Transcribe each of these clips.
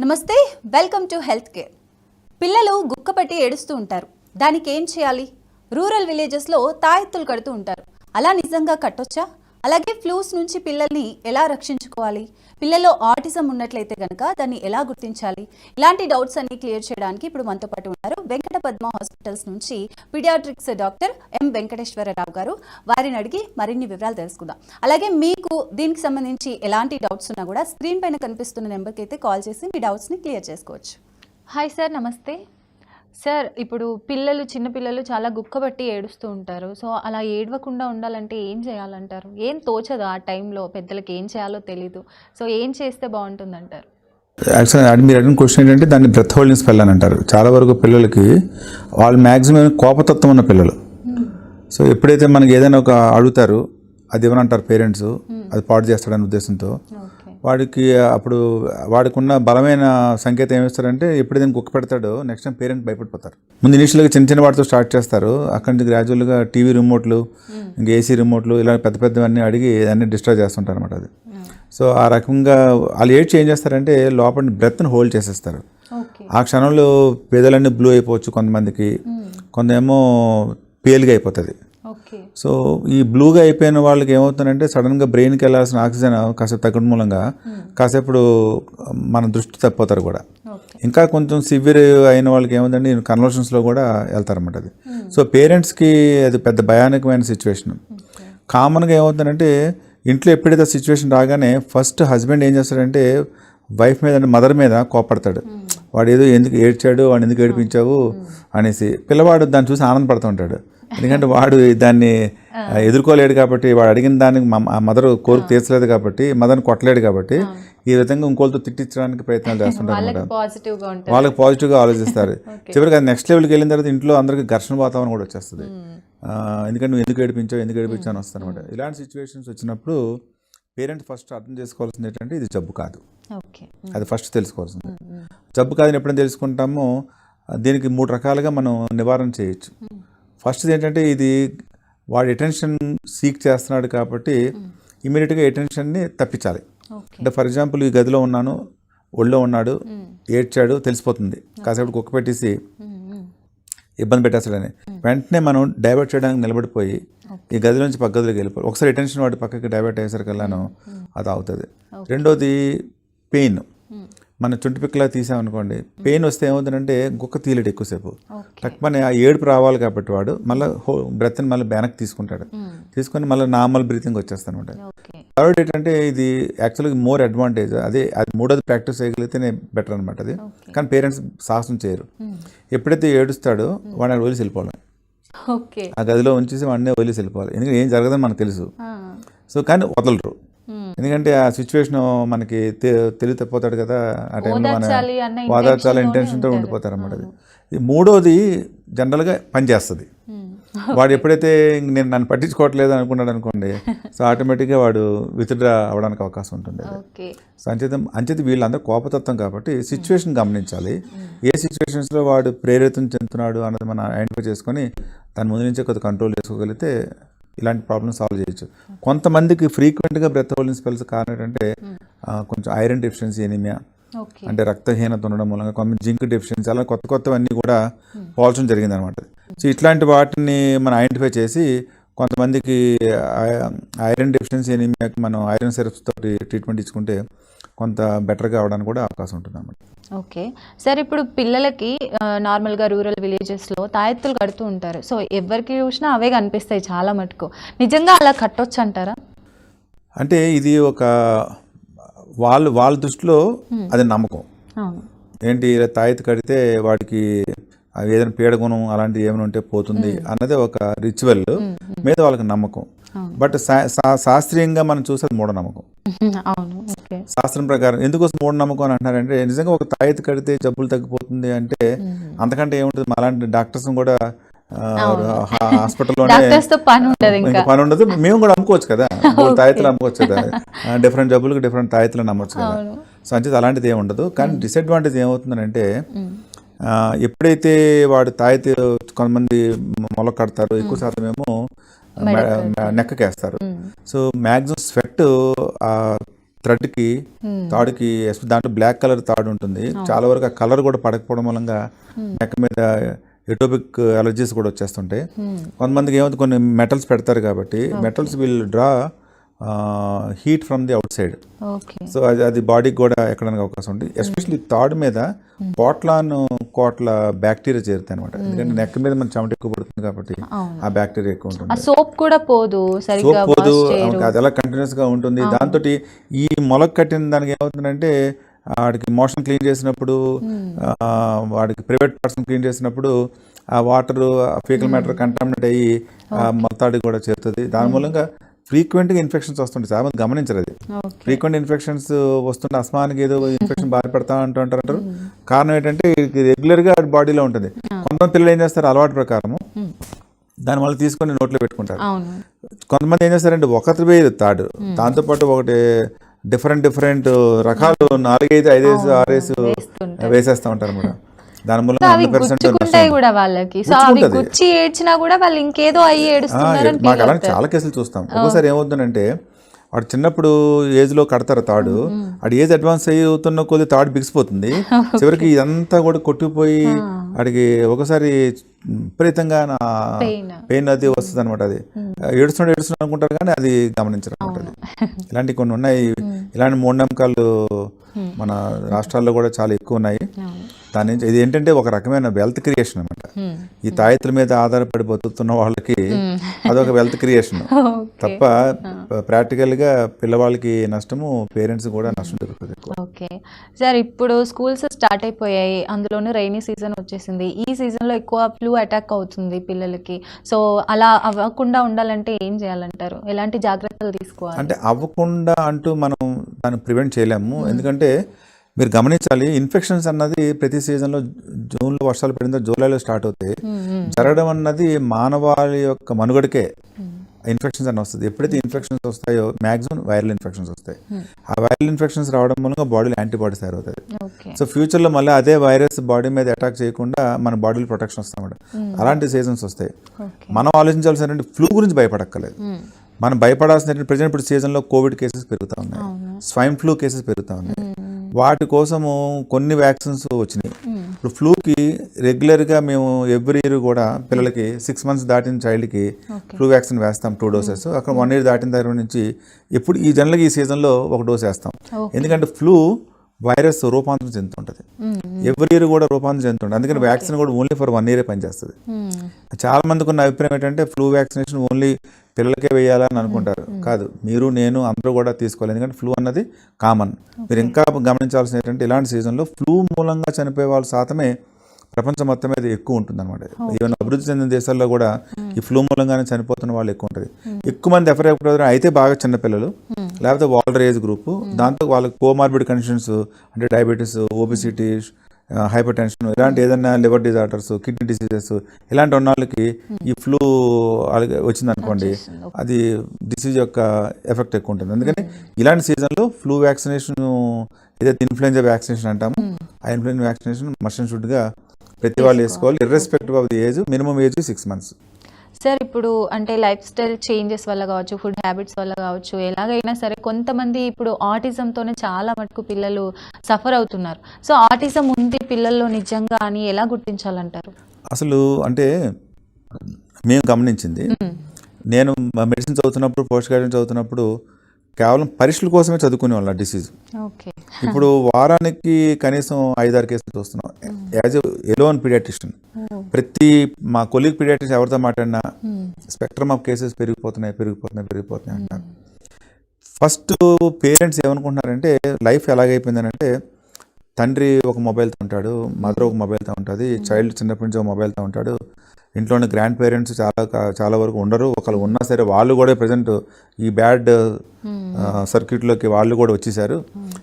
నమస్తే, welcome to health care. పిల్లలు గుక్కపట్టి ఏడుస్తూ ఉంటారు. దానికి ఏం చేయాలి? రూరల్ విలేజెస్లో తాయెత్తులు కడుతూ ఉంటారు. అలా నిజంగా కట్టొచ్చా? అలాగే ఫ్లూస్ నుంచి పిల్లల్ని ఎలా రక్షించుకోవాలి? పిల్లల్లో ఆటిజం ఉన్నట్లయితే కనుక దాన్ని ఎలా గుర్తించాలి? ఇలాంటి డౌట్స్ అన్ని క్లియర్ చేయడానికి ఇప్పుడు మనతో పాటు ఉన్నారు వెంకట పద్మ హాస్పిటల్స్ నుంచి పీడియాట్రిక్స్ డాక్టర్ ఎం వెంకటేశ్వరరావు గారు. వారిని అడిగి మరిన్ని వివరాలు తెలుసుకుందాం. అలాగే మీకు దీనికి సంబంధించి ఎలాంటి డౌట్స్ ఉన్నా కూడా స్క్రీన్ పైన కనిపిస్తున్న నెంబర్కి అయితే కాల్ చేసి మీ డౌట్స్ని క్లియర్ చేసుకోవచ్చు. హాయ్ సార్, నమస్తే సార్. ఇప్పుడు చిన్నపిల్లలు చాలా గుక్కబట్టి ఏడుస్తూ ఉంటారు. సో అలా ఏడవకుండా ఉండాలంటే ఏం చేయాలంటారు? ఏం తోచదు ఆ టైంలో, పెద్దలకి ఏం చేయాలో తెలీదు. సో ఏం చేస్తే బాగుంటుందంటారు? యాక్చువల్లీ మీరు అడిగిన క్వశ్చన్ ఏంటంటే దాన్ని బ్రెత్ హోల్డింగ్ స్పెల్ అని అంటారు. చాలా వరకు పిల్లలకి వాళ్ళు మ్యాక్సిమం కోపతత్వం ఉన్న పిల్లలు. సో ఎప్పుడైతే మనకి ఏదైనా ఒక అడుగుతారు, అది ఏమనంటారు పేరెంట్స్, అది పాడు చేస్తాడనే ఉద్దేశంతో వాడికి అప్పుడు వాడికి ఉన్న బలమైన సంకేతం ఏమిస్తారంటే ఎప్పుడైతే కుక్క పెడతాడో నెక్స్ట్ టైం పేరెంట్ భయపడిపోతారు. ముందు ఇనిషియల్గా చిన్న చిన్న వాటితో స్టార్ట్ చేస్తారు. అక్కడి నుంచి గ్రాడ్యువల్గా టీవీ రిమోట్లు, ఇంకా ఏసీ రిమోట్లు, ఇలా పెద్ద పెద్దవన్నీ అడిగి అన్నీ డిస్ట్రాయ్ చేస్తుంటారు అనమాట. అది సో ఆ రకంగా వాళ్ళు ఏం చేస్తారంటే లోపల బ్రెత్ని హోల్డ్ చేసేస్తారు. ఆ క్షణంలో పేదలన్నీ బ్లూ అయిపోవచ్చు కొంతమందికి, కొంతేమో పేలుగా అయిపోతుంది. సో ఈ బ్లూగా అయిపోయిన వాళ్ళకి ఏమవుతుందంటే సడన్గా బ్రెయిన్కి వెళ్ళాల్సిన ఆక్సిజన్ కాసేపు తగ్గడం మూలంగా కాసేపు మన దృష్టి తప్పిపోతారు కూడా. ఇంకా కొంచెం సివియర్ అయిన వాళ్ళకి ఏమవుతుందంటే కన్వర్షన్స్లో కూడా వెళ్తారన్నమాట. అది సో పేరెంట్స్కి అది పెద్ద భయానకమైన సిచ్యువేషన్. కామన్గా ఏమవుతుందంటే ఇంట్లో ఎప్పుడైతే సిచ్యువేషన్ రాగానే ఫస్ట్ హస్బెండ్ ఏం చేస్తాడంటే వైఫ్ మీద అంటే మదర్ మీద కోపడతాడు. వాడు ఏదో ఎందుకు ఏడ్చాడు, వాడు ఎందుకు ఏడిపించావు అనేసి. పిల్లవాడు దాన్ని చూసి ఆనందపడుతూ ఉంటాడు. ఎందుకంటే వాడు దాన్ని ఎదుర్కోలేడు కాబట్టి, వాడు అడిగిన దానికి మదర్ కోరిక తీర్చలేదు కాబట్టి, మదర్ని కొట్టలేడు కాబట్టి ఈ విధంగా ఇంకోళ్ళతో తిట్టించడానికి ప్రయత్నాలు చేస్తుంటారు అనమాట. వాళ్ళకి పాజిటివ్గా ఆలోచిస్తారు. చివరికి అది నెక్స్ట్ లెవెల్కి వెళ్ళిన తర్వాత ఇంట్లో అందరికీ ఘర్షణ వాతావరణం కూడా వచ్చేస్తుంది. ఎందుకంటే నువ్వు ఎందుకు ఏడిపించావు అని వస్తాను అనమాట. ఇలాంటి సిచ్యువేషన్స్ వచ్చినప్పుడు పేరెంట్ ఫస్ట్ అర్థం చేసుకోవాల్సింది ఏంటంటే ఇది జబ్బు కాదు. అది ఫస్ట్ తెలుసుకోవాల్సింది. జబ్బు కాదని ఎప్పుడైనా తెలుసుకుంటామో దీనికి 3 రకాలుగా మనం నివారణ చేయొచ్చు. ఫస్ట్ ఏంటంటే ఇది వాడి అటెన్షన్ సీక్ చేస్తున్నాడు కాబట్టి ఇమీడియట్గా అటెన్షన్ని తప్పించాలి. అంటే ఫర్ ఎగ్జాంపుల్ ఈ గదిలో ఉన్నాను, ఒళ్ళో ఉన్నాడు, ఏడ్చాడు, తెలిసిపోతుంది. కాసేపు కుక్క పెట్టేసి ఇబ్బంది పెట్టేస్తాడని వెంటనే మనం డైవర్ట్ చేయడానికి నిలబడిపోయి ఈ గది నుంచి పక్క గదిలోకి వెళ్ళిపోయి ఒకసారి అటెన్షన్ వాడి పక్కకి డైవర్ట్ అయ్యేసరికల్లాను అది అవుతుంది. రెండోది పెయిన్. మన చుంటిపిక్కలా తీసామనుకోండి, పెయిన్ వస్తే ఏమవుతుందంటే గుక్క తీయలేడు ఎక్కువసేపు. తక్కువనే ఆ ఏడుపు రావాలి కాబట్టి వాడు మళ్ళీ బ్రెత్ని మళ్ళీ వెనక్కి తీసుకొని మళ్ళీ నార్మల్ బ్రీతింగ్ వచ్చేస్తాను అనమాట. థర్డ్ ఏంటంటే ఇది యాక్చువల్గా మోర్ అడ్వాంటేజ్. అది మూడోది ప్రాక్టీస్ చేయగలిగితేనే బెటర్ అనమాట. అది కానీ పేరెంట్స్ సాహసం చేయరు. ఎప్పుడైతే ఏడుస్తాడో వాడిని వదిలేసి వెళ్ళిపోవాలి. ఆ గదిలో ఉంచేసి వాడిని వదిలేసి వెళ్ళిపోవాలి. ఎందుకంటే ఏం జరగదని మనకు తెలుసు. సో కానీ వదలరు. ఎందుకంటే ఆ సిచ్యువేషన్ మనకి తెలివి తప్పిపోతాడు కదా, ఆ టైంలో మన వాదార్చాల ఇంటెన్షన్తో ఉండిపోతారు అన్నమాట. అది మూడోది జనరల్గా పనిచేస్తుంది. వాడు ఎప్పుడైతే నేను నన్ను పట్టించుకోవట్లేదు అనుకున్నాడు అనుకోండి, సో ఆటోమేటిక్గా వాడు విత్డ్రా అవ్వడానికి అవకాశం ఉంటుంది. సో అంచేత వీళ్ళందరూ కోపతత్వం కాబట్టి సిచ్యువేషన్ గమనించాలి. ఏ సిచ్యువేషన్స్లో వాడు ప్రేరితం చెందుతున్నాడు అన్నది మనం ఐడెంటిఫై చేసుకొని దాని ముందు నుంచే కొద్దిగా కంట్రోల్ చేసుకోగలిగితే ఇలాంటి ప్రాబ్లమ్ సాల్వ్ చేయొచ్చు. కొంతమందికి ఫ్రీక్వెంట్గా బ్రెత్ హోల్డింగ్ స్పెల్స్ కారణం ఏంటంటే కొంచెం ఐరన్ డెఫిషియన్సీ, ఎనీమియా అంటే రక్తహీనత ఉండడం మూలంగా, కొంత జింక్ డెఫిషియన్సీ, అలా కొత్తవన్నీ కూడా పోల్చడం జరిగింది అనమాట. సో ఇట్లాంటి వాటిని మనం ఐడెంటిఫై చేసి కొంతమందికి ఐరన్ డెఫిషియన్సీ, ఎనీమియాకి మనం ఐరన్ సిరప్స్ తోటి ట్రీట్మెంట్ ఇచ్చుకుంటే కొంత బెటర్గా అవడానికి కూడా అవకాశం ఉంటుంది అన్నమాట. ఓకే సార్, ఇప్పుడు పిల్లలకి నార్మల్గా రూరల్ విలేజెస్లో తాయెత్తులు కడుతూ ఉంటారు. సో ఎవరికి చూసినా అవే కనిపిస్తాయి చాలా మటుకు. నిజంగా అలా కట్టొచ్చు అంటారా? అంటే ఇది ఒక వాళ్ళ దృష్టిలో అది నమ్మకం. ఏంటి తాయెత్తు కడితే వాడికి ఏదైనా పీడగుణం అలాంటివి ఏమైనా ఉంటే పోతుంది అన్నది ఒక రిచువల్ మీద వాళ్ళకి నమ్మకం. బట్ శాస్త్రీయంగా మనం చూసేది మూఢనమ్మకం. శాస్త్రం ప్రకారం ఎందుకోసం మూఢనమ్మకం అని అంటున్నారంటే నిజంగా ఒక తాయెత్తు కడితే జబ్బులు తగ్గిపోతుంది అంటే అంతకంటే ఏముంటుంది. అలాంటి డాక్టర్స్ కూడా హాస్పిటల్లోనే పని ఉండదు. మేము కూడా అమ్ముకోవచ్చు కదా, తాయెత్తులు అమ్ముకోవచ్చు కదా, డిఫరెంట్ జబ్బులకు డిఫరెంట్ తాయెత్తులు అమ్మవచ్చు కదా. సో అంచేది అలాంటిది ఏమి ఉండదు. కానీ డిసడ్వాంటేజ్ ఏమవుతుందంటే ఎప్పుడైతే వాడు తాయెత్తు కొంతమంది మొల కడతారు, ఎక్కువ శాతం ఏమో నెక్కకేస్తారు. సో మ్యాక్సిమం స్వెట్ థ్రెడ్కి తాడుకి దాంట్లో బ్లాక్ కలర్ తాడు ఉంటుంది. చాలా వరకు ఆ కలర్ కూడా పడకపోవడం మూలంగా నెక్ మీద ఎటోపిక్ అలర్జీస్ కూడా వచ్చేస్తుంటాయి. కొంతమందికి ఏమవుతుంది, కొన్ని మెటల్స్ పెడతారు కాబట్టి metals will draw heat from the out side. So అది బాడీకి కూడా ఎక్కడానికి అవకాశం ఉంటుంది. ఎస్పెషల్లీ తాడు మీద కోట్ల బ్యాక్టీరియా చేరుతాయి అనమాట. ఎందుకంటే నెక్ మీద మన చెమట ఎక్కువ పడుతుంది కాబట్టి ఆ బ్యాక్టీరియా ఎక్కువ ఉంటుంది. సోప్ కూడా పోదు, సోప్ పోదు, అది అలా కంటిన్యూస్ గా ఉంటుంది. దాంతో ఈ మొలక కట్టిన దానికి ఏమవుతుందంటే వాడికి మోషన్ క్లీన్ చేసినప్పుడు, వాడికి ప్రైవేట్ పర్సన్ క్లీన్ చేసినప్పుడు ఆ వాటర్ ఫీకల్ మ్యాటర్ కంటామినేట్ అయ్యి మొత్తాడికి కూడా చేరుతుంది. దాని మూలంగా ఫ్రీక్వెంట్గా ఇన్ఫెక్షన్స్ వస్తుంటాయి. చాలా మంది గమనించరు అది. ఫ్రీక్వెంట్ ఇన్ఫెక్షన్స్ వస్తుంటే అస్మానికి ఏదో ఇన్ఫెక్షన్ బాధ పెడతా అంటారు. కారణం ఏంటంటే రెగ్యులర్గా బాడీలో ఉంటుంది. కొంతమంది పిల్లలు ఏం చేస్తారు, అలవాటు ప్రకారము దానివల్ల తీసుకొని నోట్లో పెట్టుకుంటారు. కొంతమంది ఏం చేస్తారంటే ఒకటి వేరు తాడు, దాంతోపాటు ఒకటి డిఫరెంట్ రకాలు 4, 5, 5, 6 వేసేస్తూ ఉంటారు అన్నమాట. దాని మూలంగా 100% కూడా వాళ్ళకి ఏడ్చినా కూడా వాళ్ళు ఇంకేదో అయ్యి ఏడుస్తున్నారు. మాకు అలాంటి చాలా కేసులు చూస్తాం. ఒక్కోసారి ఏమవుతుందంటే వాడు చిన్నప్పుడు ఏజ్లో కడతారు తాడు, వాడు ఏజ్ అడ్వాన్స్ అవుతున్న కొద్ది తాడు బిగిసిపోతుంది. చివరికి ఇదంతా కూడా కొట్టుకుపోయి వాడికి ఒకసారి విపరీతంగా పెయిన్ అది వస్తుంది అనమాట. అది ఏడుస్తున్నాడు అనుకుంటారు కానీ అది గమనించరు అనమాట. ఇలాంటివి కొన్ని ఉన్నాయి. ఇలాంటి మూఢనమ్మకాలు మన రాష్ట్రాల్లో కూడా చాలా ఎక్కువ ఉన్నాయి. దాని నుంచి ఇది ఏంటంటే ఒక రకమైన వెల్త్ క్రియేషన్ అనమాట. ఈ తాయెత్తుల మీద ఆధారపడి బతుకుతున్న వాళ్ళకి అదొక వెల్త్ క్రియేషన్ తప్ప ప్రాక్టికల్ గా పిల్లవాళ్ళకి నష్టము, పేరెంట్స్ కూడా నష్టం జరుగుతుంది. ఓకే సార్, ఇప్పుడు స్కూల్స్ స్టార్ట్ అయిపోయాయి, అందులోనూ రైనీ సీజన్ వచ్చేసింది. ఈ సీజన్లో ఎక్కువ ఫ్లూ అటాక్ అవుతుంది పిల్లలకి. సో అలా అవ్వకుండా ఉండాలంటే ఏం చేయాలంటారు? ఎలాంటి జాగ్రత్తలు తీసుకోవాలి? అంటే అవ్వకుండా అంటూ మనం దాన్ని ప్రివెంట్ చేయలేము. ఎందుకంటే మీరు గమనించాలి, ఇన్ఫెక్షన్స్ అన్నది ప్రతి సీజన్లో జూన్లో వర్షాలు పడిన జూలైలో స్టార్ట్ అవుతాయి. జరగడం అన్నది మానవాళి యొక్క మనుగడకే ఇన్ఫెక్షన్స్ అని వస్తుంది. ఎప్పుడైతే ఇన్ఫెక్షన్స్ వస్తాయో మ్యాక్సిమం వైరల్ ఇన్ఫెక్షన్స్ వస్తాయి. ఆ వైరల్ ఇన్ఫెక్షన్స్ రావడం మూలంగా బాడీలో యాంటీబాడీస్ తయారవుతాయి. సో ఫ్యూచర్లో మళ్ళీ అదే వైరస్ బాడీ మీద అటాక్ చేయకుండా మన బాడీలో ప్రొటెక్షన్ వస్తాయి. అలాంటి సీజన్స్ వస్తాయి. మనం ఆలోచించాల్సిన ఫ్లూ గురించి భయపడక్కర్లేదు. మనం భయపడాల్సిన ప్రజెంట్ ఇప్పుడు సీజన్లో కోవిడ్ కేసెస్ పెరుగుతూ ఉన్నాయి, స్వైన్ ఫ్లూ కేసెస్ పెరుగుతూ ఉన్నాయి. వాటి కోసము కొన్ని వ్యాక్సిన్స్ వచ్చినాయి. ఇప్పుడు ఫ్లూకి రెగ్యులర్గా మేము ఎవ్రీ ఇయర్ కూడా పిల్లలకి 6 months దాటిన చైల్డ్కి ఫ్లూ వ్యాక్సిన్ వేస్తాం 2 doses. అక్కడ 1 year దాటిన దగ్గర నుంచి ఇప్పుడు ఈ జనరల్గా ఈ సీజన్లో 1 dose వేస్తాం. ఎందుకంటే ఫ్లూ వైరస్ రూపాంతరం చెందుతుంటుంది, ఎవ్రీ ఇయర్ కూడా రూపాంతరం చెందుతుంటుంది. అందుకని వ్యాక్సిన్ కూడా ఓన్లీ ఫర్ 1 year పనిచేస్తుంది. చాలా మందికి ఉన్న అభిప్రాయం ఏంటంటే ఫ్లూ వ్యాక్సినేషన్ ఓన్లీ పిల్లలకే వేయాలని అనుకుంటారు. కాదు, మీరు నేను అందరూ కూడా తీసుకోవాలి. ఎందుకంటే ఫ్లూ అన్నది కామన్. మీరు ఇంకా గమనించాల్సిన ఏంటంటే ఇలాంటి సీజన్లో ఫ్లూ మూలంగా చనిపోయే వాళ్ళ శాతమే ప్రపంచం మొత్తం మీద ఎక్కువ ఉంటుంది అనమాట. ఈవెన్ అభివృద్ధి చెందిన దేశాల్లో కూడా ఈ ఫ్లూ మూలంగానే చనిపోతున్న వాళ్ళు ఎక్కువ ఉంటుంది. ఎక్కువ మంది ఎఫెక్ట్ అయితే బాగా చిన్నపిల్లలు, లేకపోతే ఓల్డర్ ఏజ్ గ్రూప్, దాంతో వాళ్ళకి కోమార్బిడ్ కండిషన్స్ అంటే డయాబెటీస్, ఓబిసిటీ, హైపర్ టెన్షన్, ఇలాంటి ఏదైనా లివర్ డిజార్డర్స్, కిడ్నీ డిసీజెస్ ఇలాంటి ఉన్న వాళ్ళకి ఈ ఫ్లూ వచ్చిందనుకోండి, అది డిసీజ్ యొక్క ఎఫెక్ట్ ఎక్కువ ఉంటుంది. అందుకని ఇలాంటి సీజన్లో ఫ్లూ వ్యాక్సినేషన్, ఏదైతే ఇన్ఫ్లుయెంజా వ్యాక్సినేషన్ అంటామో ఆ ఇన్ఫ్లుయెంజా వ్యాక్సినేషన్ మస్ట్ అండ్ షుడ్గా ప్రతి వాళ్ళు వేసుకోవాలి, irrespective of the age. Minimum age 6 months. Sir, ఇప్పుడు అంటే లైఫ్ స్టైల్ చేంజెస్ వల్ల కావచ్చు, ఫుడ్ హ్యాబిట్స్ వల్ల కావచ్చు, ఎలాగైనా సరే కొంతమంది ఇప్పుడు ఆటిజంతోనే చాలా మటుకు పిల్లలు సఫర్ అవుతున్నారు. సో ఆటిజం ఉంది పిల్లల్లో నిజంగా అని ఎలా గుర్తించాలంటారు? అసలు అంటే మేము గమనించింది, నేను మెడిసిన్ చదువుతున్నప్పుడు, పోస్ట్ గ్రాడ్యుయేట్ చదువుతున్నప్పుడు కేవలం పరీక్షల కోసమే చదువుకునే వాళ్ళ డిసీజ్. ఇప్పుడు వారానికి కనీసం 5-6 కేసులు చూస్తున్నాం యాజ్ ఎలోన్ పీడియాట్రిషియన్. ప్రతి మా కొలీగ్ పీడియాట్రిషియన్ ఎవరితో మాట్లాడినా స్పెక్ట్రమ్ ఆఫ్ కేసెస్ పెరిగిపోతున్నాయి అంటున్నారు. ఫస్ట్ పేరెంట్స్ ఏమనుకుంటున్నారంటే లైఫ్ ఎలాగైపోయిందనంటే తండ్రి ఒక మొబైల్తో ఉంటాడు, మదర్ ఒక మొబైల్తో ఉంటుంది, చైల్డ్ చిన్నప్పటి నుంచి ఒక మొబైల్తో ఉంటాడు. ఇంట్లోని గ్రాండ్ పేరెంట్స్ చాలా వరకు ఉండరు. ఒకళ్ళు ఉన్నా సరే వాళ్ళు కూడా ప్రజెంట్ ఈ బ్యాడ్ సర్క్యూట్లోకి వాళ్ళు కూడా వచ్చేసారు.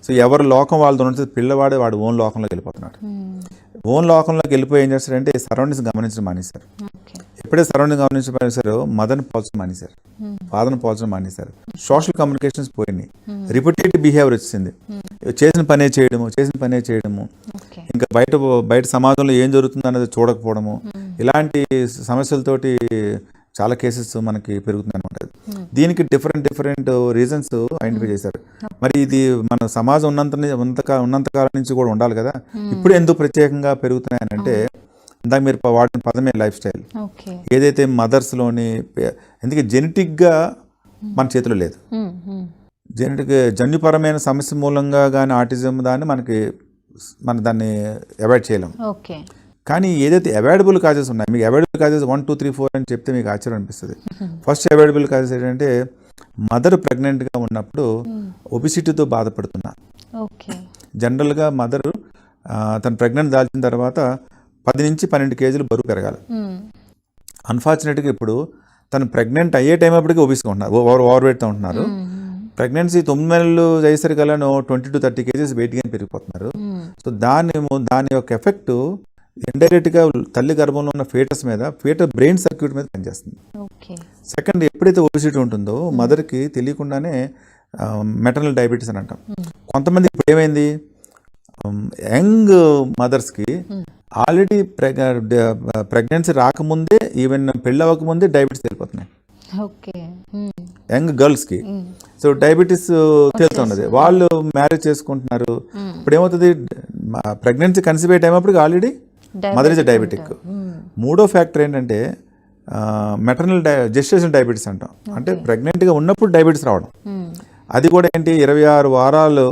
సో ఎవరు లోకం వాళ్ళతో ఉంటుంది, పిల్లవాడే వాడు ఓన్ లోకంలోకి వెళ్ళిపోతున్నాడు. ఓన్ లోకంలోకి వెళ్ళిపోయి ఏం చేస్తారంటే సరౌండింగ్స్ గమనించడం మానేశారు. ఎప్పుడైతే సరౌండింగ్ గమనించడం మానేశారో మదర్ని పోల్చడం మానేశారు, ఫాదర్ని పోల్చడం మానేశారు. సోషల్ కమ్యూనికేషన్స్ పోయినాయి, రిపిటేటివ్ బిహేవియర్ వచ్చింది. చేసిన పనే చేయడము, ఇంకా బయట సమాజంలో ఏం జరుగుతుందో అనేది చూడకపోవడము, ఇలాంటి సమస్యలతోటి చాలా కేసెస్ మనకి పెరుగుతున్నాయి అనమాట. దీనికి డిఫరెంట్ రీజన్స్ ఐడెంటిఫై చేశారు. మరి ఇది మన సమాజం ఉన్నంతకాలం నుంచి కూడా ఉండాలి కదా, ఇప్పుడు ఎందుకు ప్రత్యేకంగా పెరుగుతున్నాయి అంటే ఇందాక మీరు వాడిన పదమే లైఫ్ స్టైల్. ఏదైతే మదర్స్లోని ఎందుకంటే జెనెటిక్గా మన చేతిలో లేదు, జన్యుపరమైన సమస్య మూలంగా కానీ ఆటిజం దాన్ని మన దాన్ని అవాయిడ్ చేయలేం. కానీ ఏదైతే అవాయిడబుల్ కాజెస్ ఉన్నాయి, మీకు అవాయిడబుల్ కాజెస్ 1, 2, 3, 4 అని చెప్తే మీకు ఆశ్చర్యం అనిపిస్తుంది. ఫస్ట్ అవాయిడబుల్ కాజెస్ ఏంటంటే మదర్ ప్రెగ్నెంట్గా ఉన్నప్పుడు ఒబిసిటీతో బాధపడుతున్నా. జనరల్గా మదర్ తన ప్రెగ్నెంట్ దాల్చిన తర్వాత 10 నుంచి 12 కేజీలు బరువు పెరగాలి. అన్ఫార్చునేట్గా ఇప్పుడు తను ప్రెగ్నెంట్ అయ్యే టైం అప్పటికి ఒబిస్గా ఉంటున్నారు, ఓవర్ వెయిట్తో ఉంటున్నారు. ప్రెగ్నెన్సీ 9 నెలలు అయ్యేసరికల్లా 20 to 30 కేజీస్ వెయిట్ గెయిన్ పెరిగిపోతున్నారు. సో దాని యొక్క ఎఫెక్ట్ ఇండైరెక్ట్గా తల్లి గర్భంలో ఉన్న ఫీటస్ బ్రెయిన్ సర్క్యూట్ మీద పనిచేస్తుంది. సెకండ్, ఎప్పుడైతే ఒబిసిటీ ఉంటుందో మదర్కి తెలియకుండానే మెటర్నల్ డయాబెటీస్ అని అంటాం. కొంతమంది ఇప్పుడు ఏమైంది, యంగ్ మదర్స్కి ఆల్రెడీ ప్రెగ్నెన్సీ రాకముందే, ఈవెన్ పెళ్ళి అవ్వకముందే డయాబెటీస్ వెళ్ళిపోతున్నాయి యంగ్ గర్ల్స్కి. సో డయాబెటీస్ తేలుతున్నది, వాళ్ళు మ్యారేజ్ చేసుకుంటున్నారు. ఇప్పుడు ఏమవుతుంది, ప్రెగ్నెన్సీ కన్సీవ్ అయ్యే టైం అప్పటికి ఆల్రెడీ మదర్ ఇస్ డయాబెటిక్. మూడో ఫ్యాక్టర్ ఏంటంటే మెటర్నల్ జెస్టేషన్ డయాబెటీస్ అంటాం. అంటే ప్రెగ్నెంట్గా ఉన్నప్పుడు డయాబెటీస్ రావడం. అది కూడా ఏంటి, 26 వారాలు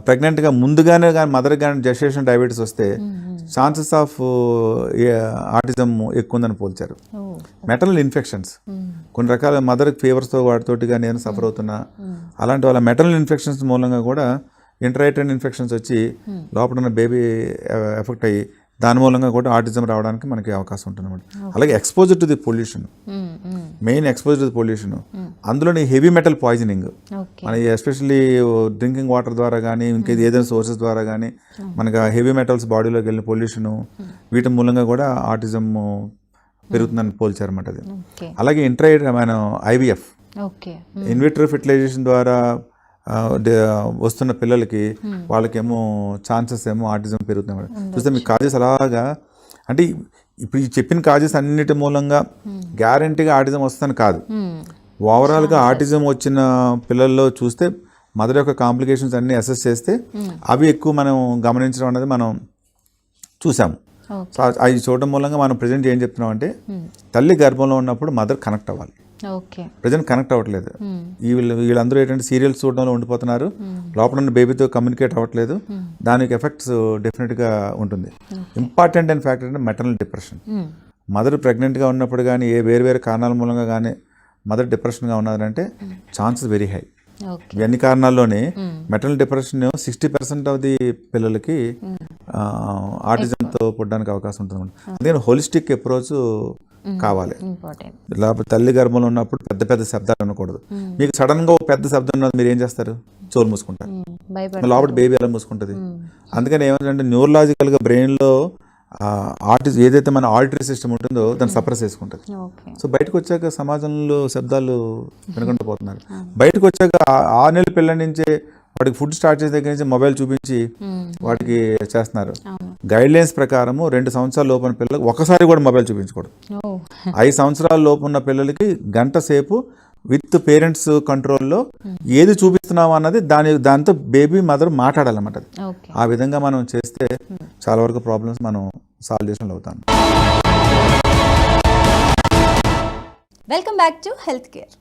ప్రెగ్నెంట్గా ముందుగానే కానీ మదర్ కానీ జెస్టేషన్ డయాబెటీస్ వస్తే ఛాన్సెస్ ఆఫ్ ఆటిజం ఎక్కువ ఉందని పోల్చారు. మెటర్నల్ ఇన్ఫెక్షన్స్, కొన్ని రకాల మదర్ ఫీవర్స్తో వాటితోటి కానీ ఏదైనా సఫర్ అవుతున్నా అలాంటి వాళ్ళ మెటర్నల్ ఇన్ఫెక్షన్స్ మూలంగా కూడా ఇంట్రాయిటైన్ ఇన్ఫెక్షన్స్ వచ్చి లోపల ఉన్న బేబీ ఎఫెక్ట్ అయ్యి దాని మూలంగా కూడా ఆటిజం రావడానికి మనకి అవకాశం ఉంటుంది అన్నమాట. అలాగే exposure to the pollution, main exposure to the pollution, అందులోని హెవీ మెటల్ పాయిజనింగ్, మన ఎస్పెషల్లీ డ్రింకింగ్ వాటర్ ద్వారా కానీ ఇంకా ఏదైనా సోర్సెస్ ద్వారా కానీ మనకి హెవీ మెటల్స్ బాడీలోకి వెళ్ళిన పొల్యూషను, వీటి మూలంగా కూడా ఆటిజం పెరుగుతుందని పోల్చారన్నమాట. అది అలాగే మన IVF ఇన్విట్రో ఫెర్టిలైజేషన్ ద్వారా వస్తున్న పిల్లలకి వాళ్ళకేమో ఛాన్సెస్ ఏమో ఆటిజం పెరుగుతున్నాయి. చూస్తే మీకు కాజెస్ అలాగా, అంటే ఇప్పుడు ఈ చెప్పిన కాజెస్ అన్నిటి మూలంగా గ్యారంటీగా ఆటిజం వస్తుందని కాదు. ఓవరాల్గా ఆటిజం వచ్చిన పిల్లల్లో చూస్తే మదర్ యొక్క కాంప్లికేషన్స్ అన్ని అసెస్ చేస్తే అవి ఎక్కువ మనం గమనించడం అనేది మనం చూసాము. సో అవి చూడడం మూలంగా మనం ప్రజెంట్ ఏం చెప్తున్నాం అంటే తల్లి గర్భంలో ఉన్నప్పుడు మదర్ కనెక్ట్ అవ్వాలి. ప్రజెంట్ కనెక్ట్ అవ్వట్లేదు. వీళ్ళందరూ ఏంటంటే సీరియల్స్ చూడడంలో ఉండిపోతున్నారు, లోపల ఉన్న బేబీతో కమ్యూనికేట్ అవ్వట్లేదు. దానికి ఎఫెక్ట్స్ డెఫినెట్గా ఉంటుంది. ఇంపార్టెంట్ అండ్ ఫ్యాక్టర్ అంటే మెటర్నల్ డిప్రెషన్. మదర్ ప్రెగ్నెంట్గా ఉన్నప్పుడు కానీ వేరు కారణాల మూలంగా కానీ మదర్ డిప్రెషన్గా ఉన్నదంటే ఛాన్సెస్ వెరీ హై. ఇవన్నీ కారణాల్లోనే మెటర్నల్ డిప్రెషన్ 60% ఆఫ్ ది పిల్లలకి ఆటిజంతో పుట్టడానికి అవకాశం ఉంటుంది. అందుకని హోలిస్టిక్ అప్రోచ్ కావాలి. లేకపోతే తల్లి గర్భంలో ఉన్నప్పుడు పెద్ద శబ్దాలు వినకూడదు. మీకు సడన్ గా పెద్ద శబ్దం ఉన్నది మీరు ఏం చేస్తారు, చెవులు మూసుకుంటారు. లోపల బేబీ ఎలా మూసుకుంటుంది. అందుకని ఏమంటే న్యూరలాజికల్ గా బ్రెయిన్ లో ఏదైతే మన ఆడిటరీ సిస్టమ్ ఉంటుందో దాన్ని సప్రెస్ చేసుకుంటుంది. సో బయటకు వచ్చాక సమాజంలో శబ్దాలు వినకుండా పోతున్నారు. బయటకు వచ్చాక 6 నెలల పిల్లల నుంచే వాడికి ఫుడ్ స్టార్ట్ చేసే దగ్గర నుంచి మొబైల్ చూపించి వాటికి చేస్తున్నారు. గైడ్ లైన్స్ ప్రకారము 2 సంవత్సరాల లోపు ఉన్న పిల్లలకు ఒకసారి కూడా మొబైల్ చూపించకూడదు. 5 సంవత్సరాల లోపు ఉన్న పిల్లలకి గంట సేపు విత్ పేరెంట్స్ కంట్రోల్లో ఏది చూపిస్తున్నాము అన్నది దాంతో బేబీ మదర్ మాట్లాడాలన్నమాట. ఆ విధంగా మనం చేస్తే చాలా వరకు ప్రాబ్లమ్స్ మనం సాల్వ్ చేసిన అవుతాం. Welcome back to health care.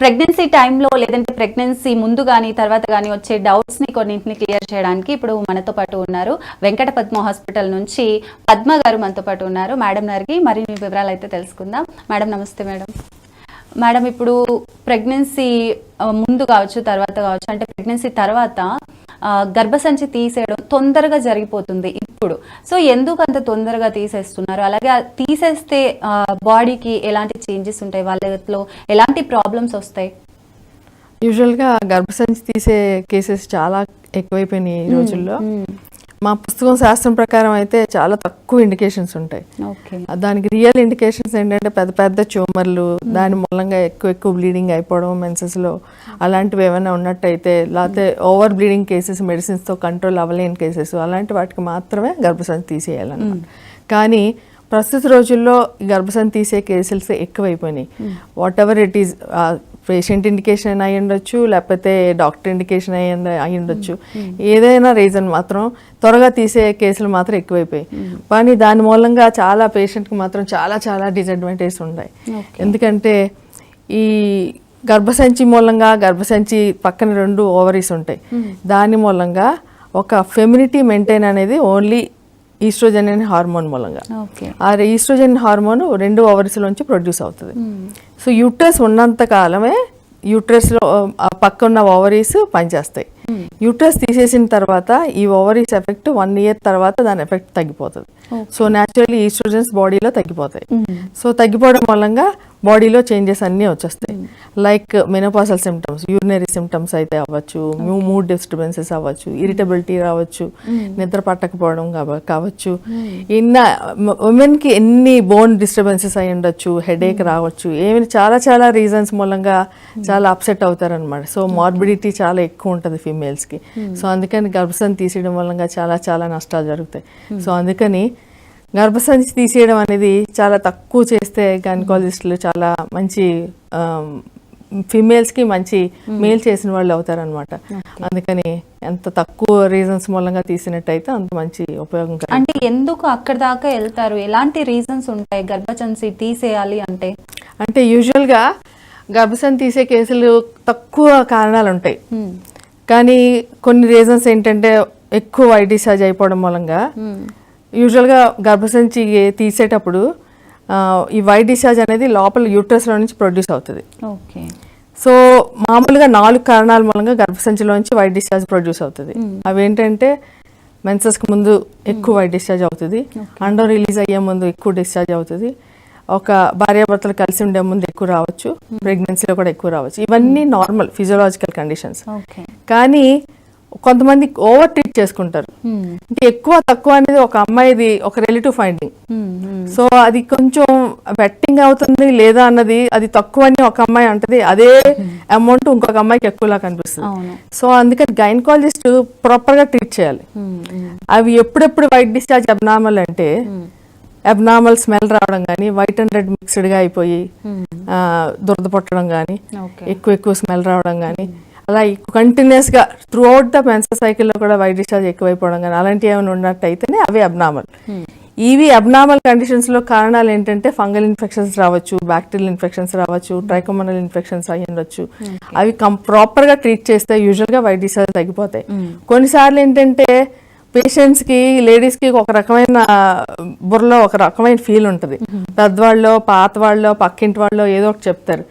Pregnancy టైంలో లేదంటే ప్రెగ్నెన్సీ ముందు కానీ తర్వాత కానీ వచ్చే డౌట్స్ని కొన్నింటిని క్లియర్ చేయడానికి ఇప్పుడు మనతో పాటు ఉన్నారు వెంకట పద్మ హాస్పిటల్ నుంచి పద్మ గారు మనతో పాటు ఉన్నారు. మేడం గారికి మరిన్ని వివరాలు అయితే తెలుసుకుందాం. మేడం నమస్తే. మేడం ఇప్పుడు ప్రెగ్నెన్సీ ముందు కావచ్చు తర్వాత కావచ్చు, అంటే ప్రెగ్నెన్సీ తర్వాత గర్భసంచి తీసేయడం తొందరగా జరిగిపోతుంది ఇప్పుడు. సో ఎందుకు అంత తొందరగా తీసేస్తున్నారు? అలాగే తీసేస్తే బాడీకి ఎలాంటి చేంజెస్ ఉంటాయి, వాళ్ళలో ఎలాంటి ప్రాబ్లమ్స్ వస్తాయి? యూజువల్గా గర్భసంచి తీసే కేసెస్ చాలా ఎక్కువైపోయినాయి ఈ రోజుల్లో. మా పుస్తకం శాస్త్రం ప్రకారం అయితే చాలా తక్కువ ఇండికేషన్స్ ఉంటాయి. ఓకే. దానికి రియల్ ఇండికేషన్స్ ఏంటంటే పెద్ద పెద్ద ట్యూమర్లు, దాని మూలంగా ఎక్కువ బ్లీడింగ్ అయిపోవడం మెన్సెస్లో, అలాంటివి ఏమైనా ఉన్నట్టయితే, లేకపోతే ఓవర్ బ్లీడింగ్ కేసెస్, మెడిసిన్స్తో కంట్రోల్ అవ్వలేని కేసెస్, అలాంటి వాటికి మాత్రమే గర్భసంచి తీసేయాలన్నమాట. కానీ ప్రస్తుత రోజుల్లో గర్భసంచి తీసే కేసులు ఎక్కువైపోయినాయి. What ever it is, patient indication అయి ఉండొచ్చు, లేకపోతే డాక్టర్ ఇండికేషన్ అయి ఉండొచ్చు, ఏదైనా రీజన్ మాత్రం త్వరగా తీసే కేసులు మాత్రం ఎక్కువైపోయాయి. కానీ దాని మూలంగా చాలా పేషెంట్కి మాత్రం చాలా చాలా డిసడ్వాంటేజెస్ ఉన్నాయి. ఎందుకంటే ఈ గర్భసంచి మూలంగా, గర్భసంచి పక్కన 2 ఓవరీస్ ఉంటాయి, దాని మూలంగా ఒక ఫెమినిటీ మెయింటైన్ అనేది ఓన్లీ ఈస్ట్రోజన్ అనే హార్మోన్ మూలంగా. ఆ ఈస్ట్రోజన్ హార్మోన్ 2 ఓవరీస్లోంచి ప్రొడ్యూస్ అవుతుంది. సో యూట్రస్ ఉన్నంత కాలమే యూట్రస్లో పక్క ఉన్న ఓవరీస్ పనిచేస్తాయి. యూట్రస్ తీసేసిన తర్వాత ఈ ఓవరీస్ ఎఫెక్ట్ 1 ఇయర్ తర్వాత దాని ఎఫెక్ట్ తగ్గిపోతుంది. సో న్యాచురల్లీ ఈస్ట్రోజన్స్ బాడీలో తగ్గిపోతాయి. సో తగ్గిపోవడం మూలంగా బాడీలో చేంజెస్ అన్నీ వచ్చేస్తాయి. Like menopausal symptoms, urinary symptoms అయితే అవ్వచ్చు, మూడ్ డిస్టర్బెన్సెస్ అవ్వచ్చు, ఇరిటబిలిటీ రావచ్చు, నిద్ర పట్టకపోవడం కావచ్చు, ఉమెన్కి ఎన్ని బోన్ డిస్టర్బెన్సెస్ అయి ఉండొచ్చు, హెడేక్ రావచ్చు, ఏమైనా చాలా చాలా రీజన్స్ మూలంగా చాలా అప్సెట్ అవుతారనమాట. సో మార్బిడిటీ చాలా ఎక్కువ ఉంటుంది ఫీమేల్స్కి. సో అందుకని గర్భసంచి తీసేయడం మూలంగా చాలా చాలా నష్టాలు జరుగుతాయి. సో అందుకని గర్భసంచి తీసేయడం అనేది చాలా తక్కువ చేస్తే గైనకాలజిస్టులు చాలా మంచి ఫీమేల్స్కి మంచి మేల్ చేసిన వాళ్ళు అవుతారనమాట. అందుకని ఎంత తక్కువ రీజన్స్ మూలంగా తీసినట్టయితే అంత మంచి ఉపయోగం. అంటే ఎందుకు అక్కడ దాకా వెళ్తారు? ఎలాంటి రీజన్స్ ఉంటాయి గర్భసంచి తీసేయాలి అంటే? అంటే యూజువల్గా గర్భసంచి తీసే కేసులు తక్కువ కారణాలు ఉంటాయి, కానీ కొన్ని రీజన్స్ ఏంటంటే ఎక్కువ వైట్ డిశ్చార్జ్ అయిపోవడం మూలంగా యూజువల్గా గర్భసంచి తీసేటప్పుడు ఈ వైట్ డిశ్చార్జ్ అనేది లోపల యూట్రస్లో నుంచి ప్రొడ్యూస్ అవుతుంది. ఓకే. సో మామూలుగా 4 కారణాల మూలంగా గర్భసంచిలోంచి వైట్ డిశ్చార్జ్ ప్రొడ్యూస్ అవుతుంది. అవి ఏంటంటే మెన్సెస్కి ముందు ఎక్కువ వైట్ డిశ్చార్జ్ అవుతుంది, అండం రిలీజ్ అయ్యే ముందు ఎక్కువ డిశ్చార్జ్ అవుతుంది, ఒక భార్యాభర్తలు కలిసి ఉండే ముందు ఎక్కువ రావచ్చు, ప్రెగ్నెన్సీలో కూడా ఎక్కువ రావచ్చు. ఇవన్నీ నార్మల్ ఫిజియోలాజికల్ కండిషన్స్. కానీ కొంతమంది ఓవర్ ట్రీట్ చేసుకుంటారు. అంటే ఎక్కువ తక్కువ అనేది ఒక అమ్మాయిది ఒక రిలేటివ్ ఫైండింగ్. సో అది కొంచెం వెట్టింగ్ అవుతుంది లేదా అన్నది, అది తక్కువ అని ఒక అమ్మాయి అంటది, అదే అమౌంట్ ఇంకొక అమ్మాయికి ఎక్కువలా కనిపిస్తుంది. సో అందుకని గైనకాలజిస్ట్ ప్రాపర్ గా ట్రీట్ చేయాలి. అవి ఎప్పుడెప్పుడు వైట్ డిశ్చార్జ్ అబ్నార్మల్ అంటే అబ్నార్మల్ స్మెల్ రావడం కానీ, వైట్ అండ్ రెడ్ మిక్స్డ్గా అయిపోయి దురద పట్టడం కానీ, ఎక్కువ స్మెల్ రావడం కానీ, అలా కంటిన్యూస్గా త్రూ అవుట్ ద మెన్స్ట్రువల్ సైకిల్లో కూడా వైట్ డిశ్చార్జ్ ఎక్కువైపోవడం కానీ, అలాంటివి ఏమైనా ఉన్నట్టయితేనే అవి అబ్నార్మల్. ఇవి అబ్నార్మల్ కండిషన్స్లో కారణాలు ఏంటంటే ఫంగల్ ఇన్ఫెక్షన్స్ రావచ్చు, బ్యాక్టీరియల్ ఇన్ఫెక్షన్స్ రావచ్చు, ట్రైకోమోనల్ ఇన్ఫెక్షన్స్ అయ్యి ఉండొచ్చు. అవి ప్రాపర్గా ట్రీట్ చేస్తే యూజువల్గా వైట్ డిశ్చార్జ్ తగ్గిపోతాయి. కొన్నిసార్లు ఏంటంటే పేషెంట్స్కి, లేడీస్కి ఒక రకమైన బుర్రలో ఒక రకమైన ఫీల్ ఉంటుంది. పెద్దవాళ్ళు, పాత వాళ్ళు, పక్కింటి వాళ్ళు ఏదో ఒకటి చెప్తారు,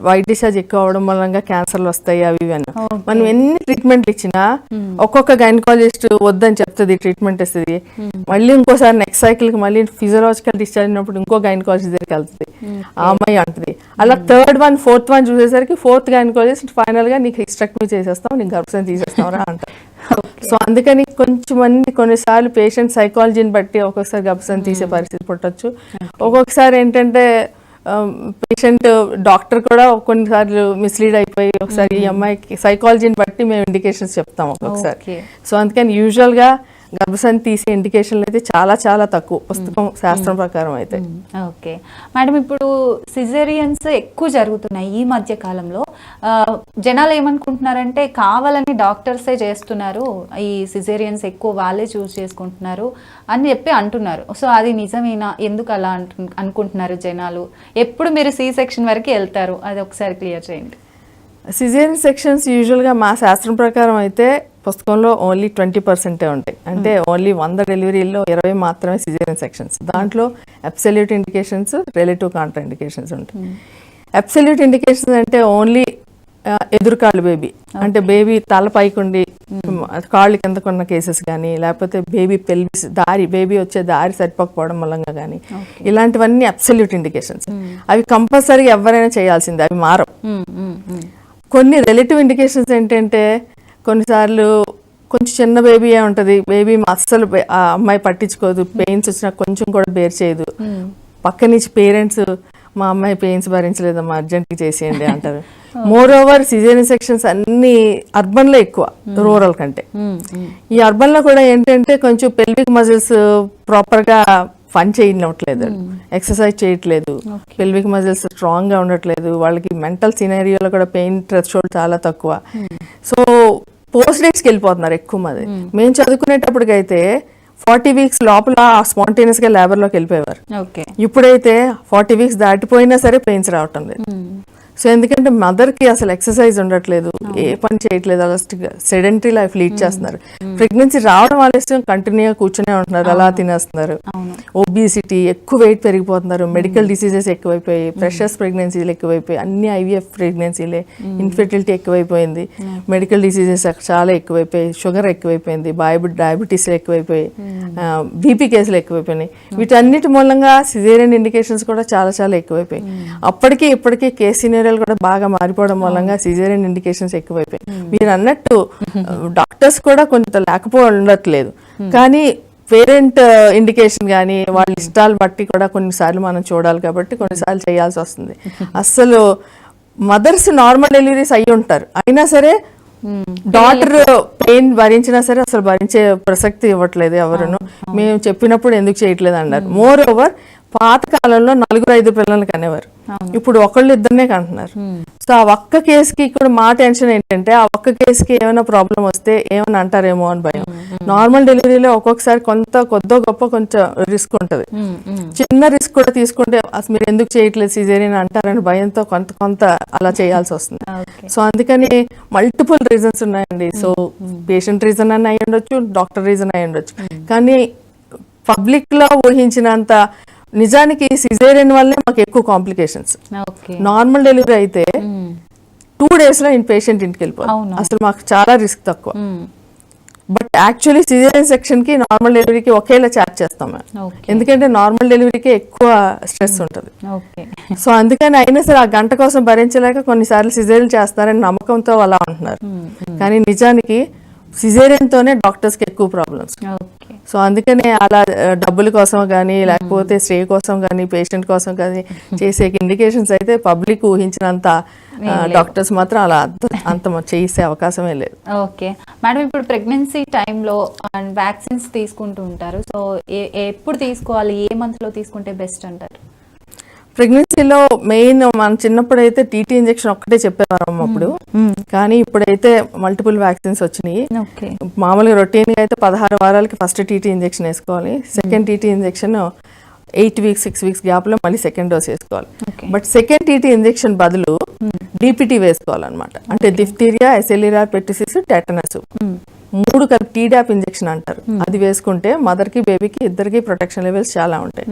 వైట్ డిశ్చార్జ్ ఎక్కువ అవడం వల్ల క్యాన్సర్లు వస్తాయి అవి ఇవన్నీ. మనం ఎన్ని ట్రీట్మెంట్లు ఇచ్చినా ఒక్కొక్క గైనకాలజిస్ట్ వద్దని చెప్తుంది, ట్రీట్మెంట్ ఇస్తుంది. మళ్ళీ ఇంకోసారి నెక్స్ట్ సైకిల్కి మళ్ళీ ఫిజియోలాజికల్ డిశ్చార్జ్ అయినప్పుడు ఇంకో గైనకాలజిస్ట్ దగ్గరికి వెళ్తుంది, ఆ అమ్మాయి అంటుంది. అలా 3rd one 4th one చూసేసరికి 4th గైనకాలజిస్ట్ ఫైనల్గా నీకు హిస్టెక్టమీ చేసేస్తాం, నీకు గర్భసంచి తీసేస్తాం రా అంటారు. సో అందుకని కొంచెం మంది కొన్నిసార్లు పేషెంట్ సైకాలజీని బట్టి ఒక్కొక్కసారి గర్భసంచి తీసే పరిస్థితి పుట్టచ్చు. ఒక్కొక్కసారి ఏంటంటే పేషెంట్ డాక్టర్ కూడా కొన్నిసార్లు మిస్లీడ్ అయిపోయి ఒకసారి ఈ అమ్మాయికి సైకాలజీని బట్టి మేము ఇండికేషన్స్ చెప్తాం ఒక్కొక్కసారి. సో అందుకని యూజువల్గా గర్భసంచి తీసే ఇండికేషన్లు అయితే చాలా చాలా తక్కువ పుస్తకం శాస్త్రం ప్రకారం అయితే. ఓకే మేడం, ఇప్పుడు సిజేరియన్స్ ఎక్కువ జరుగుతున్నాయి ఈ మధ్య కాలంలో. జనాలు ఏమనుకుంటున్నారంటే కావాలని డాక్టర్సే చేస్తున్నారు, ఈ సిజేరియన్స్ ఎక్కువ వాళ్ళే చూస్ చేసుకుంటున్నారు అని చెప్పి అంటున్నారు. సో అది నిజమేనా? ఎందుకు అలా అనుకుంటున్నారు జనాలు? ఎప్పుడు మీరు సి సెక్షన్ వరకు వెళ్తారు, అది ఒకసారి క్లియర్ చేయండి. సిజేరియన్ సెక్షన్స్ యూజువల్గా మా శాస్త్రం ప్రకారం అయితే పుస్తకంలో ఓన్లీ 20% ఉంటాయి. అంటే ఓన్లీ 100 డెలివరీల్లో 20 మాత్రమే సిజేరియన్ సెక్షన్స్. దాంట్లో absolute indications, relative Contra indications ఉంటాయి. అబ్సల్యూట్ ఇండికేషన్స్ అంటే ఓన్లీ ఎదురుకాళ్ళు బేబీ, అంటే బేబీ తల పైకుండి కాళ్ళు కిందకున్న కేసెస్ కానీ, లేకపోతే బేబీ పెల్విస్ దారి, బేబీ వచ్చే దారి సరిపోకపోవడం మూలంగా కానీ, ఇలాంటివన్నీ అబ్సల్యూట్ ఇండికేషన్స్. అవి కంపల్సరీ ఎవరైనా చేయాల్సిందే, అవి మారవు. కొన్ని రిలేటివ్ ఇండికేషన్స్ ఏంటంటే కొన్నిసార్లు కొంచెం చిన్న బేబీ ఉంటుంది, బేబీ అస్సలు ఆ అమ్మాయి పట్టించుకోదు, పెయిన్స్ వచ్చినా కొంచెం కూడా బేర్ చేయదు. పక్క నుంచి పేరెంట్స్ మా అమ్మాయి పెయిన్స్ భరించలేదమ్మా అర్జెంట్గా చేసేయండి అంటారు. మోర్ ఓవర్ సిజేరియన్ సెక్షన్స్ అన్ని అర్బన్లో ఎక్కువ రూరల్ కంటే. ఈ అర్బన్లో కూడా ఏంటంటే కొంచెం పెల్విక్ మజిల్స్ ప్రాపర్గా పని చేయట్లేదు, ఎక్సర్సైజ్ చేయట్లేదు, పెల్విక్ మజిల్స్ స్ట్రాంగ్గా ఉండట్లేదు, వాళ్ళకి మెంటల్ సినారియోలో కూడా పెయిన్ థ్రెషోల్డ్ చాలా తక్కువ. సో పోస్ట్ డేట్స్కి వెళ్ళిపోతున్నారు ఎక్కువ మంది. మేము చదువుకునేటప్పటికైతే 40 వీక్స్ లోపల స్పాంటేనియస్గా లేబర్లోకి వెళ్ళిపోయేవారు. ఇప్పుడైతే 40 వీక్స్ దాటిపోయినా సరే పెయిన్స్ రావటం లేదు. సో ఎందుకంటే మదర్కి అసలు ఎక్సర్సైజ్ ఉండట్లేదు, ఏ పని చేయట్లేదు, అలా సెడెంటరీ లైఫ్ లీడ్ చేస్తున్నారు. ప్రెగ్నెన్సీ రావడం ఆలస్యం కంటిన్యూగా కూర్చునే ఉంటున్నారు, అలా తినేస్తున్నారు. ఒబిసిటీ, ఎక్కువ వెయిట్ పెరిగిపోతున్నారు, మెడికల్ డిసీజెస్ ఎక్కువైపోయి, ప్రెషర్స్ ప్రెగ్నెన్సీలు ఎక్కువైపోయి, అన్ని ఐవీఎఫ్ ప్రెగ్నెన్సీలే, ఇన్ఫెర్టిలిటీ ఎక్కువైపోయింది, మెడికల్ డిసీజెస్ చాలా ఎక్కువైపోయి, షుగర్ ఎక్కువైపోయింది, డయాబెటీస్ ఎక్కువైపోయి, బీపీ కేసులు ఎక్కువైపోయినాయి. వీటన్నిటి మూలంగా సిజేరియన్ ఇండికేషన్స్ కూడా చాలా చాలా ఎక్కువైపోయి. అప్పటికి ఇప్పటికీ కేసు సినారియోలు కూడా బాగా మారిపోవడం మూలంగా సిజేరియన్ ఇండికేషన్స్ ఎక్కువైపోయి. మీరు అన్నట్టు డాక్టర్స్ కూడా కొంత ఉండట్లేదు, కానీ పేరెంట్ ఇండికేషన్ కానీ వాళ్ళ ఇష్టాలు బట్టి కూడా కొన్నిసార్లు మనం చూడాలి కాబట్టి కొన్నిసార్లు చేయాల్సి వస్తుంది. అస్సలు మదర్స్ నార్మల్ డెలివరీస్ అయ్యి ఉంటారు, అయినా సరే డాక్టర్ పెయిన్ భరించినా సరే అసలు భరించే ప్రసక్తి ఇవ్వట్లేదు ఎవరును. మేము చెప్పినప్పుడు ఎందుకు చేయట్లేదు అన్నారు. మోర్ ఓవర్ పాతకాలంలో 4-5 పిల్లలు కనేవారు, ఇప్పుడు 1-2 కంటున్నారు. సో ఆ ఒక్క కేసుకి కూడా మా టెన్షన్ ఏంటంటే ఆ ఒక్క కేసుకి ఏమైనా ప్రాబ్లం వస్తే ఏమైనా అంటారేమో అని భయం. నార్మల్ డెలివరీలో ఒక్కొక్కసారి కొద్దో గొప్ప కొంచెం రిస్క్ ఉంటుంది, చిన్న రిస్క్ కూడా తీసుకుంటే అసలు మీరు ఎందుకు చేయట్లేదు సిజేరియన్ అంటారని భయంతో కొంత అలా చేయాల్సి వస్తుంది. సో అందుకని మల్టిపుల్ రీజన్స్ ఉన్నాయండి. సో పేషెంట్ రీజన్ అని అయ్యి ఉండొచ్చు, డాక్టర్ రీజన్ అయ్యి ఉండొచ్చు, కానీ పబ్లిక్ లో ఊహించినంత నిజానికి సిజేరియన్ వల్లే మాకు ఎక్కువ కాంప్లికేషన్స్. నార్మల్ డెలివరీ అయితే 2 days లో పేషెంట్ ఇంటికి వెళ్ళిపోతుంది, అసలు మాకు చాలా రిస్క్ తక్కువ. బట్ యాక్చువల్లీ సిజేరియన్ సెక్షన్ కి నార్మల్ డెలివరీకి ఒకేలా చార్జ్ చేస్తాం మేము, ఎందుకంటే నార్మల్ డెలివరీకి ఎక్కువ స్ట్రెస్ ఉంటుంది. సో అందుకని అయినా సరే ఆ గంట కోసం భరించలేక కొన్నిసార్లు సిజేరియన్ చేస్తారని నమ్మకంతో అలా ఉంటున్నారు, కానీ నిజానికి సిజేరియన్ తోనే డాక్టర్స్ కి ఎక్కువ ప్రాబ్లమ్స్. సో అందుకనే అలా డబ్బుల కోసం కానీ లేకపోతే స్టే కోసం కానీ పేషెంట్ కోసం కానీ చేసే ఇండికేషన్స్ అయితే పబ్లిక్ ఊహించినంత డాక్టర్స్ మాత్రం అలా అంత చేసే అవకాశమే లేదు. ఓకే మేడం, ఇప్పుడు ప్రెగ్నెన్సీ టైంలో వ్యాక్సిన్స్ తీసుకుంటూ ఉంటారు, సో ఎప్పుడు తీసుకోవాలి, ఏ మంత్లో తీసుకుంటే బెస్ట్ అంటారు? ప్రెగ్నెన్సీలో మెయిన్ మన చిన్నప్పుడు అయితే టీటీ ఇంజెక్షన్ ఒక్కటే చెప్పేవారు అప్పుడు, కానీ ఇప్పుడైతే మల్టిపుల్ వ్యాక్సిన్స్ వచ్చినాయి. మామూలుగా రొటీన్గా అయితే 16 వారాలకి ఫస్ట్ టీటీ ఇంజెక్షన్ వేసుకోవాలి, second TT injection 8 weeks 6 weeks గ్యాప్లో మళ్ళీ సెకండ్ డోస్ వేసుకోవాలి. బట్ సెకండ్ టీటీ ఇంజెక్షన్ బదులు డిపిటీ వేసుకోవాలన్నమాట, అంటే డిఫ్టీరియా, ఎసెలియర్ పెర్టుసిస్, టెటనస్ 3 కలిపి టీడాప్ ఇంజెక్షన్ అంటారు. అది వేసుకుంటే మదర్కి బేబీకి ఇద్దరికి ప్రొటెక్షన్ లెవెల్స్ చాలా ఉంటాయి.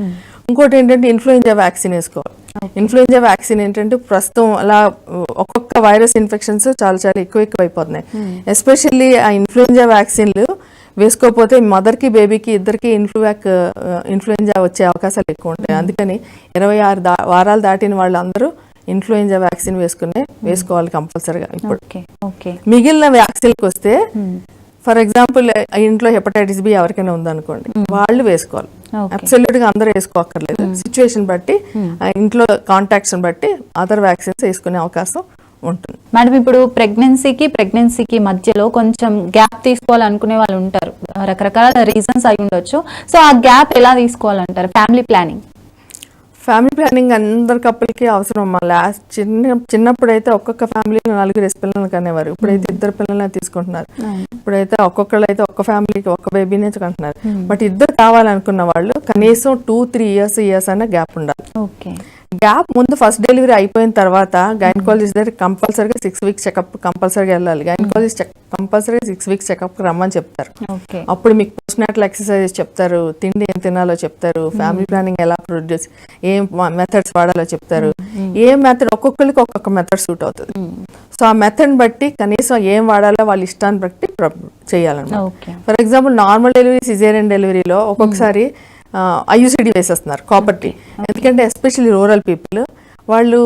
ఇంకోటి ఏంటంటే ఇన్ఫ్లుయెంజా వ్యాక్సిన్ వేసుకోవాలి. ఇన్ఫ్లుయెంజా వ్యాక్సిన్ ఏంటంటే ప్రస్తుతం అలా ఒక్కొక్క వైరస్ ఇన్ఫెక్షన్స్ చాలా చాలా ఎక్కువైపోతున్నాయి. ఎస్పెషల్లీ ఆ ఇన్ఫ్లుయెంజా వ్యాక్సిన్లు వేసుకోకపోతే మదర్కి బేబీకి ఇద్దరికి ఇన్ఫ్లుయెంజా వచ్చే అవకాశాలు ఎక్కువ ఉంటాయి. అందుకని 26 వారాలు దాటిన వాళ్ళందరూ ఇన్ఫ్లుయెంజా వ్యాక్సిన్ వేసుకోవాలి కంపల్సరీగా. ఇప్పుడు మిగిలిన వ్యాక్సిన్కి వస్తే ఫర్ ఎగ్జాంపుల్ ఇంట్లో హెపటైటిస్ బి ఎవరికైనా ఉందనుకోండి, వాళ్ళు వేసుకోవాలి. అబ్సల్యూట్ గా అందరూ వేసుకోక్కర్లేదు, సిచ్యువేషన్ బట్టి ఇంట్లో కాంటాక్ట్స్ బట్టి అదర్ వ్యాక్సిన్స్ వేసుకునే అవకాశం ఉంటుంది. మేడం, ఇప్పుడు ప్రెగ్నెన్సీకి మధ్యలో కొంచెం గ్యాప్ తీసుకోవాలనుకునే వాళ్ళు ఉంటారు, రకరకాల రీజన్స్ అయి ఉండొచ్చు. సో ఆ గ్యాప్ ఎలా తీసుకోవాలంటారు? ఫ్యామిలీ ప్లానింగ్ అందరి కప్పులకి అవసరం. చిన్నప్పుడైతే ఒక్కొక్క ఫ్యామిలీలో 4 పిల్లలు కనేవారు, ఇప్పుడైతే 2 పిల్లలనే తీసుకుంటున్నారు. ఇప్పుడైతే ఒక్కొక్కళ్ళు అయితే ఒక్క ఫ్యామిలీకి ఒక్క బేబీనే కంటున్నారు. బట్ 2 కావాలనుకున్న వాళ్ళు కనీసం 2-3 years అన్న గ్యాప్ ఉండాలి. గ్యాప్ ముందు ఫస్ట్ డెలివరీ అయిపోయిన తర్వాత గైనకాలజిస్ట్ దగ్గర కంపల్సరీగా 6 weeks చెకప్ కంపల్సరీగా వెళ్ళాలి. గైనకాలజిస్ట్ కంపల్సరీగా 6 weeks చెకప్ రమ్మని చెప్తారు. అప్పుడు మీకు పోస్ట్నాటల్ ఎక్సర్సైజెస్ చెప్తారు, తిండి ఏం తినాలో చెప్తారు, ఫ్యామిలీ ప్లానింగ్ ఎలా ప్రొడ్యూస్, ఏం మెథడ్స్ వాడాలో చెప్తారు. ఏ మెథడ్ ఒక్కొక్కరికి ఒక్కొక్క మెథడ్ సూట్ అవుతుంది. సో ఆ మెథడ్ బట్టి కనీసం ఏం వాడాలో వాళ్ళ ఇష్టాన్ని బట్టి చేయాలన్నమాట. For example normal delivery, caesarean డెలివరీలో ఒక్కొక్కసారి ఐయుసిడి వేసేస్తున్నారు, కాపర్ టీ. ఎందుకంటే ఎస్పెషల్లీ రూరల్ పీపుల్ వాళ్ళు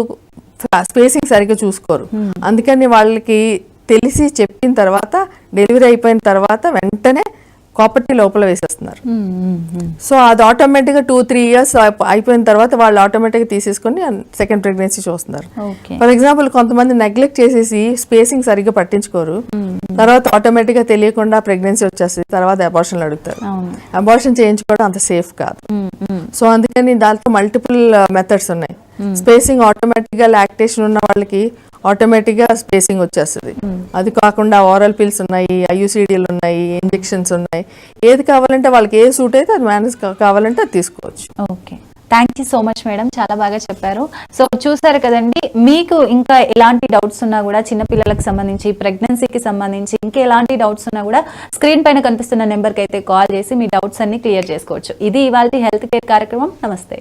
స్పేసింగ్ సరిగ్గా చూసుకోరు, అందుకని వాళ్ళకి తెలిసి చెప్పిన తర్వాత డెలివరీ అయిపోయిన తర్వాత వెంటనే కాపర్టీ లోపల వేసేస్తున్నారు. సో అది ఆటోమేటిక్గా 2-3 years అయిపోయిన తర్వాత వాళ్ళు ఆటోమేటిక్గా తీసేసుకొని సెకండ్ ప్రెగ్నెన్సీ చూస్తున్నారు. ఫర్ ఎగ్జాంపుల్ కొంతమంది నెగ్లెక్ట్ చేసేసి స్పేసింగ్ సరిగ్గా పట్టించుకోరు, తర్వాత ఆటోమేటిక్గా తెలియకుండా ప్రెగ్నెన్సీ వచ్చేస్తుంది, తర్వాత అబార్షన్లు అడుగుతారు. అబార్షన్ చేయించుకోవడం అంత సేఫ్ కాదు. సో అందుకని దాంట్లో మల్టిపుల్ మెథడ్స్ ఉన్నాయి. స్పేసింగ్ ఆటోమేటిక్గా లాక్టేషన్ ఉన్న వాళ్ళకి ఆటోమేటిక్గా స్పేసింగ్ వచ్చేస్తుంది. అది కాకుండా ఓరల్ పిల్స్ ఉన్నాయి, ఐయుసిడిలు ఉన్నాయి, ఇంజెక్షన్స్ ఉన్నాయి. ఏది కావాలంటే వాళ్ళకి ఏ సూట్ అయితే అది మేనేజ్ కావాలంటే అది తీసుకోవచ్చు. Okay, thank you so much madam, చాలా బాగా చెప్పారు. సో చూసారు కదండి, మీకు ఇంకా ఎలాంటి డౌట్స్ ఉన్నా కూడా చిన్నపిల్లలకు సంబంధించి, ప్రెగ్నెన్సీకి సంబంధించి ఇంకా ఎలాంటి డౌట్స్ ఉన్నా కూడా స్క్రీన్ పైన కనిపిస్తున్న నెంబర్కి అయితే కాల్ చేసి మీ డౌట్స్ అన్ని క్లియర్ చేసుకోవచ్చు. ఇది ఇవాళ హెల్త్ కేర్ కార్యక్రమం. నమస్తే.